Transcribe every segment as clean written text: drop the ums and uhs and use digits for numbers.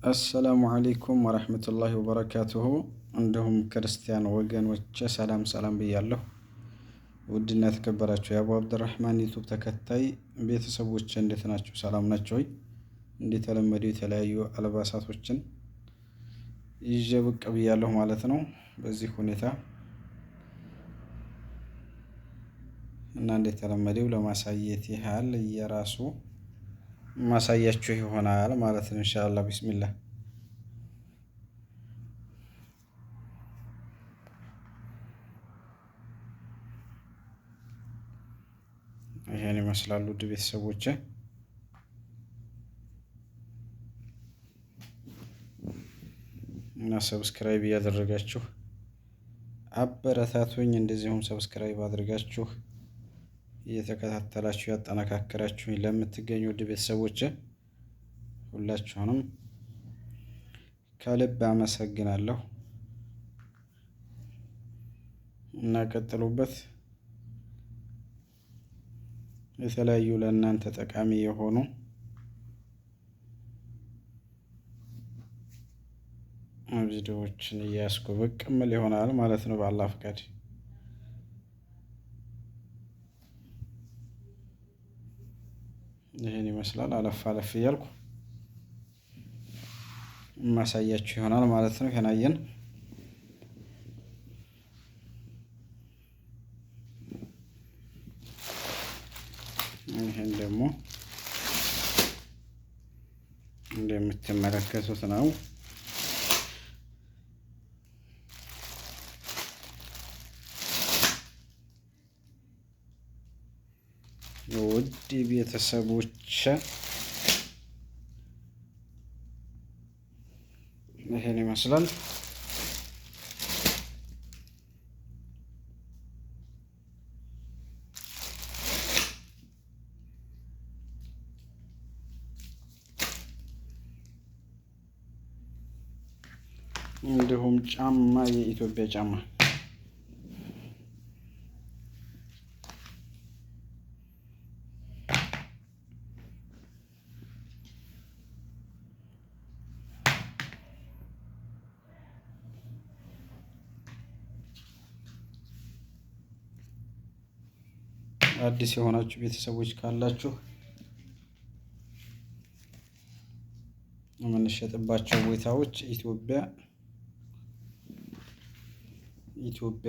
አሰላሙ አለይኩም ወረህመቱላሂ ወበረካቱሁ። እንዲሁም ክርስቲያን ወገኖች ሰላም ሰላም ብያለሁ። ውድና የተከበራችሁ የአቡ አብድራህማን ዩቱብ ተከታይ ቤተሰቦች እንዴት ናችሁ? ሰላም ናቸው ወይ? እንደተለመደው የተለያዩ አልባሳቶችን ይዤ ብቅ ብያለሁ ማለት ነው። በዚህ ሁኔታ እና እንደተለመደው ለማሳየት ያህል የራሱ ማሳያችሁ ይሆናል ማለት ነው ኢንሻአላህ። ቢስሚላህ ይሄን ይመስላሉ ውድ ቤተሰቦቼ። እና ሰብስክራይብ እያደረጋችሁ አበረታቱኝ። እንደዚሁም ሰብስክራይብ አድርጋችሁ እየተከታተላችሁ ያጠናካከራችሁኝ ለምትገኙ ውድ ቤተሰቦቼ ሁላችሁንም ከልብ አመሰግናለሁ እና ቀጥሉበት። የተለያዩ ለእናንተ ጠቃሚ የሆኑ ቪዲዮዎችን እያስኩ ብቅ እምል ይሆናል ማለት ነው በአላህ ፈቃድ። ይህን ይመስላል። አለፍ አለፍ እያልኩ ማሳያችሁ ይሆናል ማለት ነው። ይሄን አየን። ይሄን ደግሞ እንደምትመለከቱት ነው። ውድ ቤተሰቦች ይሄን ይመስላል። እንዲሁም ጫማ፣ የኢትዮጵያ ጫማ አዲስ የሆናችሁ ቤተሰቦች ካላችሁ የምንሸጥባቸው ቦታዎች ኢትዮጵያ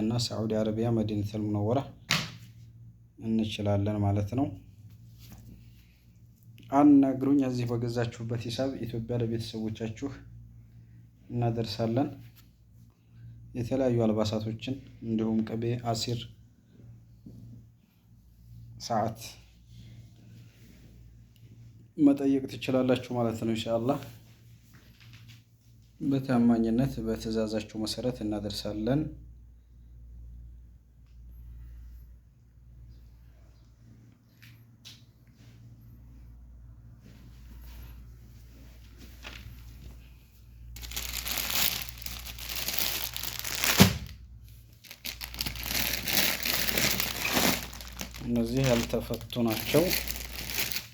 እና ሳዑዲ አረቢያ መዲነቱል ሙነወራ እንችላለን ማለት ነው። አናግሩኝ። እዚህ በገዛችሁበት ሂሳብ ኢትዮጵያ ለቤተሰቦቻችሁ እናደርሳለን። የተለያዩ አልባሳቶችን እንዲሁም ቅቤ፣ አሲር፣ ሰዓት መጠየቅ ትችላላችሁ ማለት ነው ኢንሻአላህ። በታማኝነት በትዕዛዛችሁ መሰረት እናደርሳለን። እነዚህ ያልተፈቱ ናቸው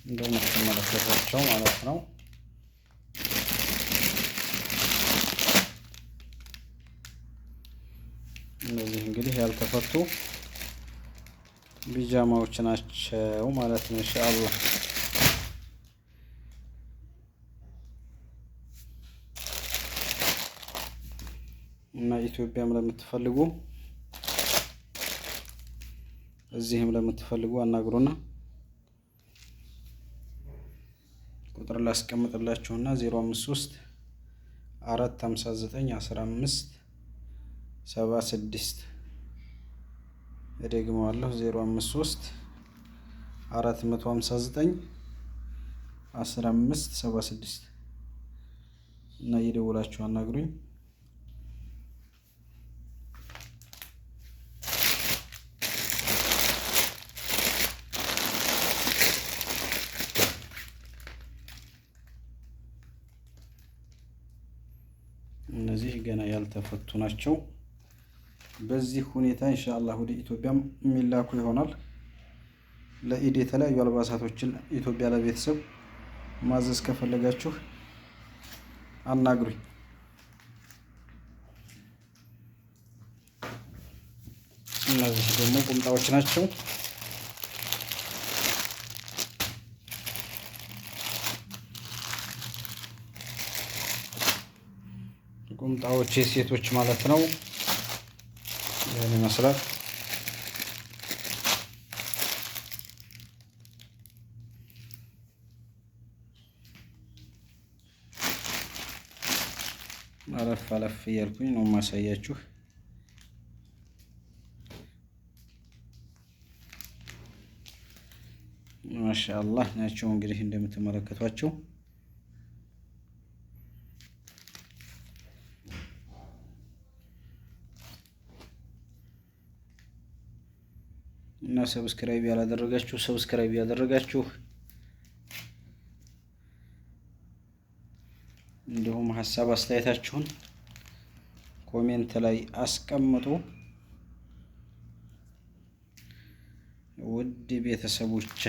እንደምትመለከቷቸው ማለት ነው። እነዚህ እንግዲህ ያልተፈቱ ቢጃማዎች ናቸው ማለት ነው ኢንሻአላህ። እና ኢትዮጵያም ለምትፈልጉ እዚህም ለምትፈልጉ አናግሩና ቁጥር ላስቀምጥላችሁና 053 459 15 76 እደግመዋለሁ። 053 459 15 76 እና እየደወላችሁ አናግሩኝ። እነዚህ ገና ያልተፈቱ ናቸው። በዚህ ሁኔታ ኢንሻአላህ ወደ ኢትዮጵያም የሚላኩ ይሆናል። ለኢድ የተለያዩ አልባሳቶችን ኢትዮጵያ ለቤተሰብ ማዘዝ ከፈለጋችሁ አናግሩኝ። እነዚህ ደግሞ ቁምጣዎች ናቸው። ቁምጣዎች የሴቶች ማለት ነው። ይህን ይመስላል። አለፍ አለፍ እያልኩኝ ነው የማሳያችሁ። ማሻአላህ ናቸው እንግዲህ እንደምትመለከቷቸው። እና ሰብስክራይብ ያላደረጋችሁ ሰብስክራይብ ያደረጋችሁ፣ እንዲሁም ሀሳብ አስተያየታችሁን ኮሜንት ላይ አስቀምጡ። ውድ ቤተሰቦች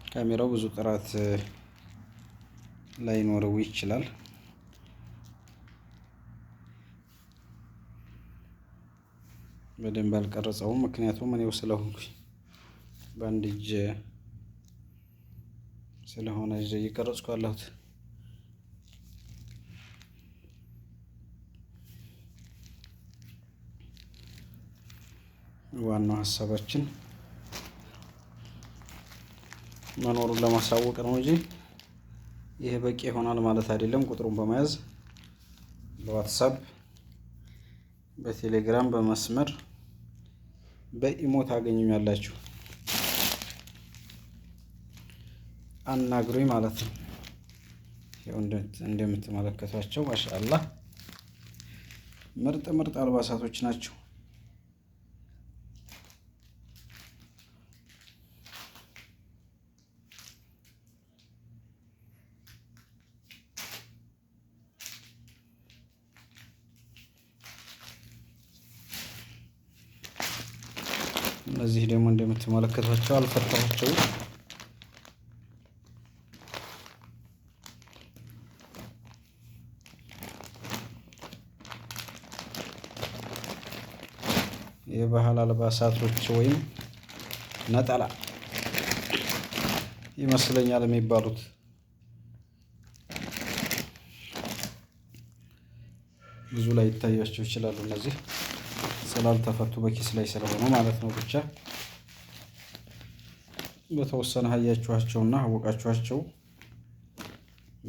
ካሜራው ብዙ ጥራት ላይኖረው ይችላል። በደንብ አልቀረጸውም፣ ምክንያቱም እኔው ስለሆንኩኝ በአንድ እጅ ስለሆነ እየቀረጽኩ ያለሁት። ዋናው ሀሳባችን መኖሩን ለማሳወቅ ነው እንጂ ይሄ በቂ ይሆናል ማለት አይደለም። ቁጥሩን በመያዝ በዋትሳፕ፣ በቴሌግራም፣ በመስመር፣ በኢሞ ታገኙኛላችሁ። አናግሩኝ ማለት ነው። ይኸው እንደምትመለከቷቸው ማሻአላህ ምርጥ ምርጥ አልባሳቶች ናቸው። እነዚህ ደግሞ እንደምትመለከቷቸው አልፈታኋቸውም። የባህል አልባሳቶች ወይም ነጠላ ይመስለኛል የሚባሉት። ብዙ ላይ ይታያቸው ይችላሉ። እነዚህ ስላልተፈቱ በኪስ ላይ ስለሆኑ ማለት ነው። ብቻ በተወሰነ ሀያችኋቸውና አወቃችኋቸው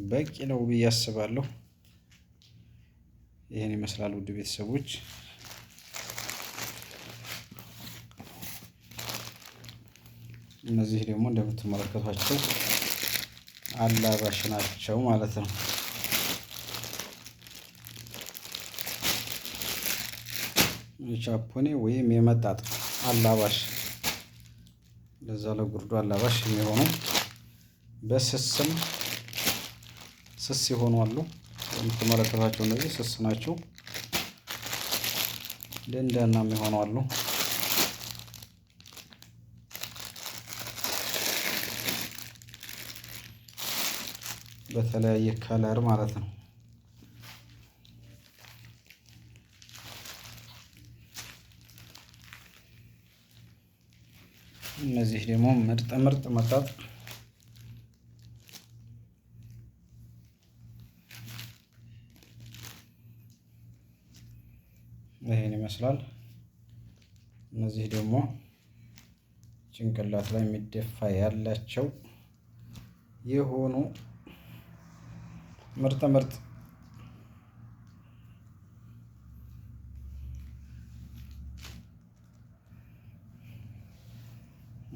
በቂ ነው ብዬ አስባለሁ። ይህን ይመስላል ውድ ቤተሰቦች። እነዚህ ደግሞ እንደምትመለከቷቸው አላባሽ ናቸው ማለት ነው። ቻፖኔ ወይም የመጣጥ አላባሽ፣ ለዛ ለጉርዱ አላባሽ የሚሆኑ በስስም ስስ የሆኑ አሉ። የምትመለከቷቸው እነዚህ ስስ ናቸው። ደንዳና የሚሆኑ አሉ። በተለያየ ከለር ማለት ነው። እነዚህ ደግሞ ምርጥ ምርጥ መጣጥ ይሄን ይመስላል። እነዚህ ደግሞ ጭንቅላት ላይ የሚደፋ ያላቸው የሆኑ ምርጥ ምርጥ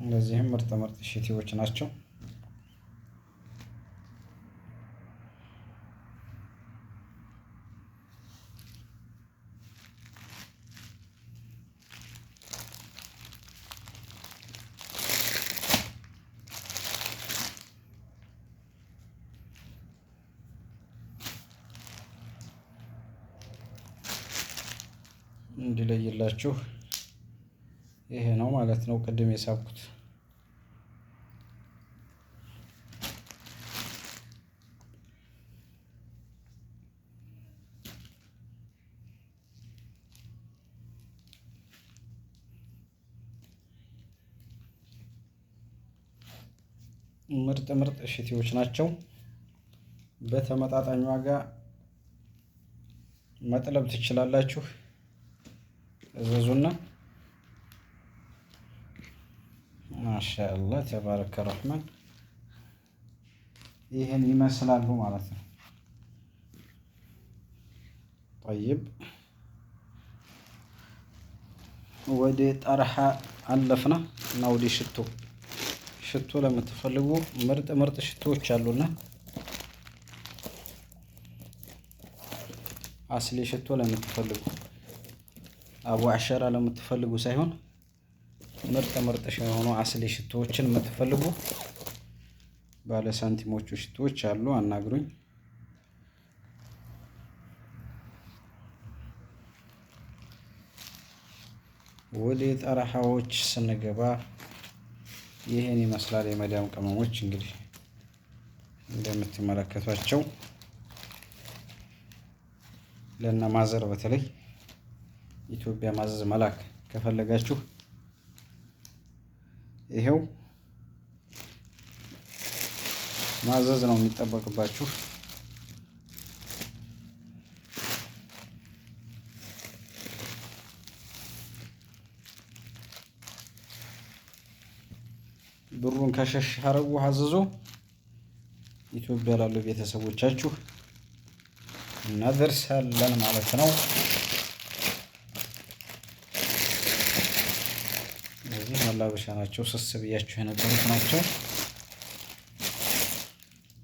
እነዚህም ምርጥ ምርጥ ሽቲዎች ናቸው። እንዲለይላችሁ ይሄ ነው ማለት ነው። ቅድም የሳብኩት ምርጥ ምርጥ ሽቲዎች ናቸው። በተመጣጣኝ ዋጋ መጥለብ ትችላላችሁ። እዘዙና። ማሻአላህ ተባረከ ረህማን ይህን ይመስላሉ ማለት ነው። ጠይብ ወደ ጠርሓ አለፍና እና ወደ ሽቶ ለምትፈልጉ ምርጥ ምርጥ ሽቶዎች አሉና አስሊ ሽቶ ለምትፈልጉ አቡ አሸራ ለምትፈልጉ ሳይሆን ምርጥ ምርጥ የሆኑ አስሊ ሽቶዎችን የምትፈልጉ ባለ ሳንቲሞቹ ሽቶዎች አሉ። አናግሩኝ። ወደ ጠረሃዎች ስንገባ ይህን ይመስላል። የመዳም ቅመሞች እንግዲህ እንደምትመለከቷቸው ለና ማዘር በተለይ ኢትዮጵያ ማዘዝ መላክ ከፈለጋችሁ ይሄው ማዘዝ ነው የሚጠበቅባችሁ። ብሩን ከሸሽ አረጉ አዘዙ። ኢትዮጵያ ላሉ ቤተሰቦቻችሁ እናደርሳለን ማለት ነው። እነዚህ መላበሻ ናቸው። ስስ ብያችሁ የነበሩት ናቸው።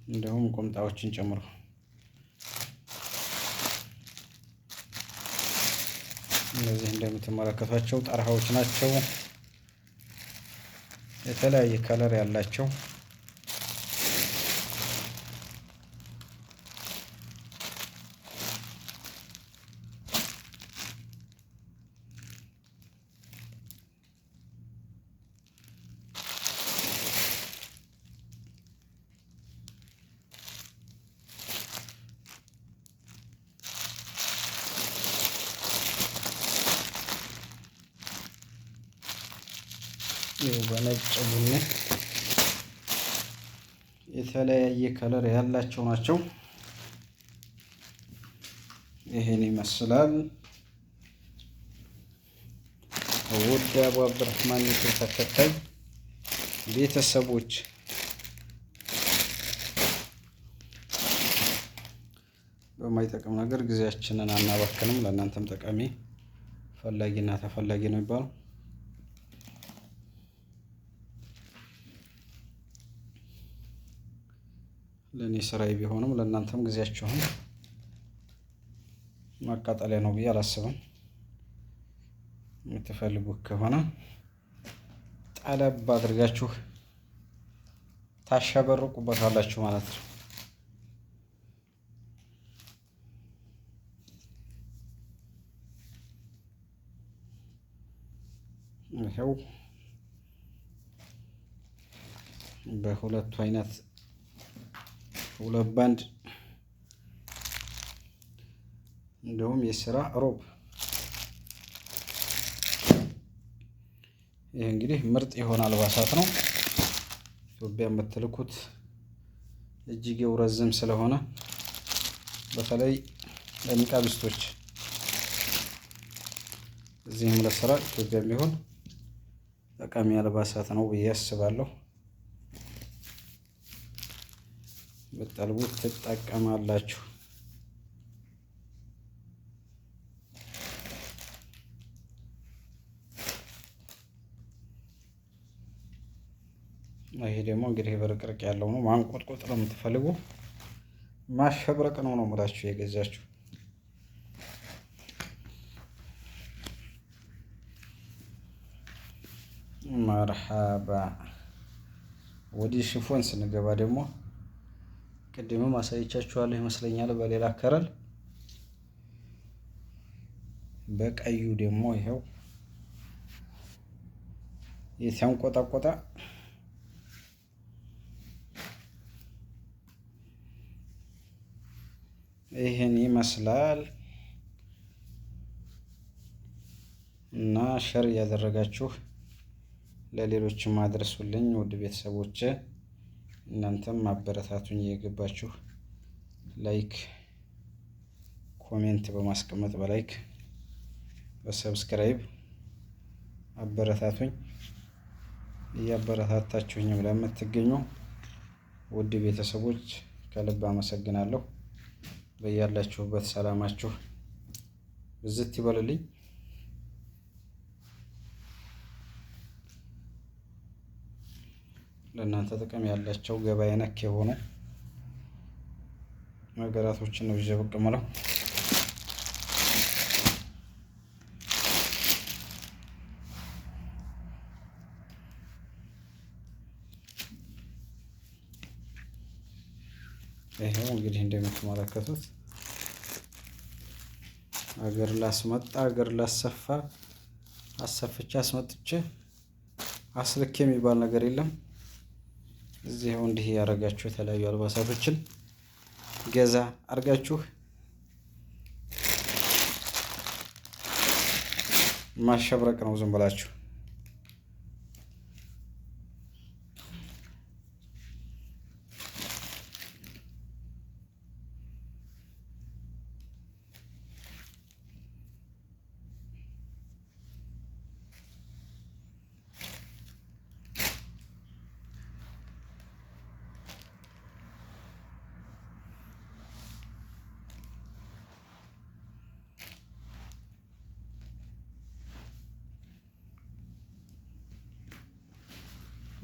እንዲሁም ቁምጣዎችን ጨምሮ እነዚህ እንደምትመለከቷቸው ጠርሃዎች ናቸው። የተለያየ ከለር ያላቸው በነጭ ቡኒ የተለያየ ከለር ያላቸው ናቸው። ይሄን ይመስላል። ውድ አቡ አብዱራህማን ተከታይ ቤተሰቦች በማይጠቅም ነገር ጊዜያችንን አናባክንም። ለእናንተም ጠቃሚ ፈላጊና ተፈላጊ ነው የሚባለው። ለእኔ ስራዬ ቢሆንም ለእናንተም ጊዜያችሁን ማቃጠሊያ ነው ብዬ አላስብም። የምትፈልጉት ከሆነ ጠለብ አድርጋችሁ ታሸበርቁበታላችሁ ማለት ነው። ይኸው በሁለቱ አይነት ሁለት ባንድ እንዲሁም የስራ ሮብ። ይህ እንግዲህ ምርጥ የሆነ አልባሳት ነው። ኢትዮጵያ የምትልኩት እጅጌው ረዝም ስለሆነ በተለይ ለኒቃቢስቶች እዚህም ለስራ ኢትዮጵያ የሚሆን ጠቃሚ አልባሳት ነው ብዬ አስባለሁ። ብትጠልቡት ትጠቀማላችሁ። ይሄ ደግሞ እንግዲህ በርቅርቅ ያለው ነው። ማንቆጥቆጥ ነው የምትፈልጉ ማሸብረቅ ነው የምላችሁ የገዛችሁ። መርሃባ። ወዲህ ሽፎን ስንገባ ደግሞ ቅድምም አሳይቻችኋለሁ ይመስለኛል በሌላ ከረል። በቀዩ ደግሞ ይሄው የተንቆጣቆጣ ይሄን ይመስላል እና ሸር እያደረጋችሁ ለሌሎችም አድርሱልኝ ውድ ቤተሰቦቼ። እናንተም ማበረታቱኝ እየገባችሁ ላይክ ኮሜንት በማስቀመጥ በላይክ በሰብስክራይብ አበረታቱኝ። እያበረታታችሁኝም ለምትገኙ ውድ ቤተሰቦች ከልብ አመሰግናለሁ። በያላችሁበት ሰላማችሁ ብዝት ይበልልኝ። ለእናንተ ጥቅም ያላቸው ገበያ ነክ የሆኑ ነገራቶችን ነው ይዤ ብቅ የምለው። ይሄው እንግዲህ እንደምትመለከቱት አገር ላስመጣ አገር ላሰፋ አሰፍቼ አስመጥቼ አስልክ የሚባል ነገር የለም። እዚህው እንዲህ ያደረጋችሁ የተለያዩ አልባሳቶችን ገዛ አድርጋችሁ ማሸብረቅ ነው ዝም ብላችሁ።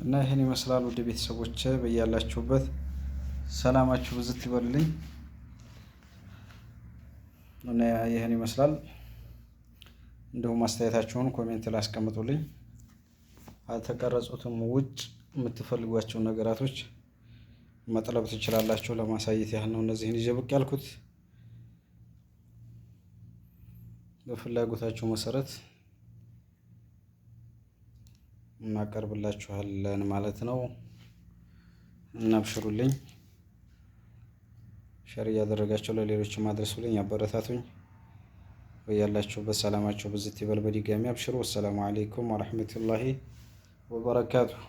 እና ይሄን ይመስላል ውድ ቤተሰቦች፣ በያላችሁበት ሰላማችሁ ብዝት ይበልልኝ። እና ይሄን ይመስላል። እንደውም አስተያየታችሁን ኮሜንት ላይ አስቀምጡልኝ። አልተቀረጹትም ውጭ የምትፈልጓቸው ነገራቶች መጥለብ ትችላላችሁ። ለማሳየት ያህል ነው እነዚህን ይዤ ብቅ ያልኩት። በፍላጎታችሁ መሰረት እናቀርብላችኋለን ማለት ነው። እናብሽሩልኝ። ሸር እያደረጋችሁ ለሌሎች ማድረሱልኝ፣ አበረታቱኝ። በያላችሁበት ሰላማችሁ ብዝት ይበል። በድጋሚ አብሽሩ። ወሰላሙ አለይኩም ወራህመቱላሂ ወበረካቱሁ።